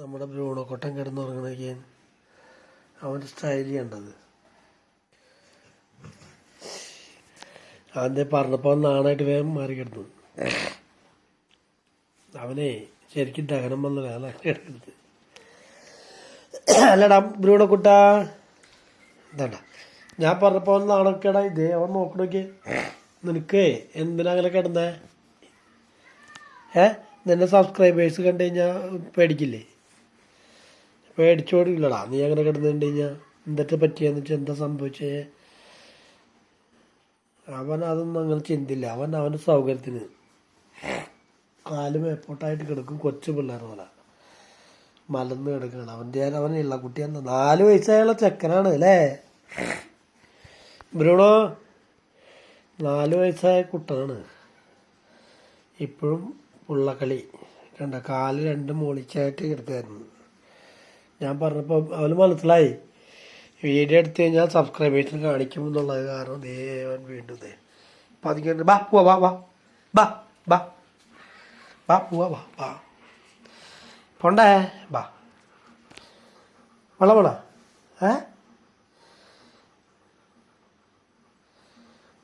നമ്മുടെ ബ്രൂണോക്കൊട്ടൻ കിടന്നുറങ്ങണൊക്കെ അവൻ്റെ സ്റ്റൈലി കണ്ടത്. അവൻ്റെ പറഞ്ഞപ്പോൾ നാണായിട്ട് വേഗം മാറി കിടന്നു. അവനെ ശരിക്കും ദഹനം വന്നതാണ് അതാണ് കിടക്കുന്നത്. അല്ലടാ ബ്രൂണോക്കുട്ടാ, എന്താണ്ട ഞാൻ പറഞ്ഞപ്പോൾ നാണക്കേടാ ഇതേ അവൻ നോക്കണോക്കെ. നിനക്ക് എന്തിനാ അങ്ങനെ കിടന്നേ? നിന്റെ സബ്സ്ക്രൈബേഴ്സ് കണ്ടു കഴിഞ്ഞാൽ പേടിക്കില്ലേ? പേടിച്ചോടില്ലടാ നീ അങ്ങനെ കിടന്നുകൊണ്ട് കഴിഞ്ഞാൽ. എന്തൊക്കെ പറ്റിയെന്ന് വെച്ചാൽ എന്താ സംഭവിച്ചേ? അവൻ അതൊന്നും അങ്ങനെ ചിന്തില്ല. അവൻ്റെ സൗകര്യത്തിന് കാല് മേപ്പോട്ടായിട്ട് കിടക്കും. കൊച്ചു പിള്ളേർ പോലെ മലന്ന് കിടക്കുകയാണ്. അവനുള്ള കുട്ടി എന്താ 4 വയസ്സായുള്ള ചെക്കനാണ് അല്ലേ ബ്രൂണോ? 4 വയസ്സായ കുട്ടനാണ്. ഇപ്പോഴും പുള്ളക്കളി കണ്ട, കാല് 2 മോളിച്ചായിട്ട് കിടക്കായിരുന്നു. ഞാൻ പറഞ്ഞപ്പോൾ അവന് മനസ്സിലായി വീഡിയോ എടുത്തു കഴിഞ്ഞാൽ സബ്സ്ക്രൈബേഴ്സിന് കാണിക്കും എന്നുള്ളത് കാരണം ദേവൻ വീണ്ടും പതിക്കണ്ട്. ബാ പോവാ വാ വാ ബാ ബാ ബാ പോവാ വാ വാ പോണ്ടേ ബാ വെള്ളം വേണോ?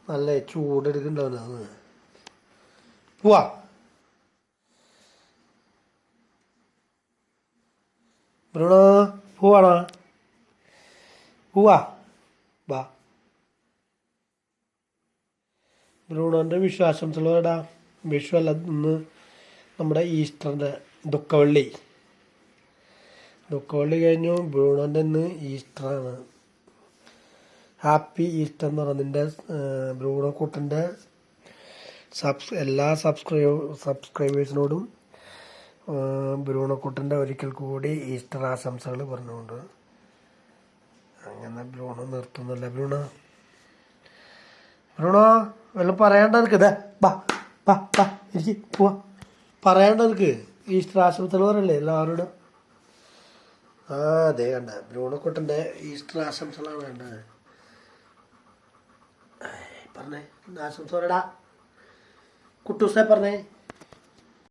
നല്ല ചൂടെടുക്കണ്ടാവുന്ന പോവാ. ബ്രൂണോ പോവാണോ? പോവാ ബാ. ബ്രൂണോൻ്റെ വിശ്വാസംസകൾ എടാ. വിഷു അല്ല, ഇന്ന് നമ്മുടെ ഈസ്റ്ററിൻ്റെ ദുഃഖവെള്ളി കഴിഞ്ഞു. ബ്രൂണോൻ്റെ ഇന്ന് ഈസ്റ്ററാണ്. ഹാപ്പി ഈസ്റ്റർ എന്ന് പറഞ്ഞ നിൻ്റെ ബ്രൂണോ കുട്ടൻ്റെ എല്ലാ സബ്സ്ക്രൈബേഴ്സിനോടും ബ്രൂണോ കുട്ടൻ്റെ ഒരിക്കൽ കൂടി ഈസ്റ്റർ ആശംസകൾ പറഞ്ഞുകൊണ്ട് അങ്ങനെ ബ്രൂണോ നിർത്തുന്നില്ല. ബ്രൂണോ വല്ലതും പറയാണ്ട നിനക്ക്? ഇതാ ബാ ബാ ബാ എനിക്ക് പോവാ. പറയാണ്ട നിനക്ക് ഈസ്റ്റർ ആശംസകൾ പറയല്ലേ എല്ലാവരോടും? അതെ കണ്ട ബ്രൂണോ കുട്ടൻ്റെ ഈസ്റ്റർ ആശംസകളാണ് വേണ്ടത്. പറഞ്ഞേ ആശംസ പറയടാ കുട്ടൂസേ പറഞ്ഞേ.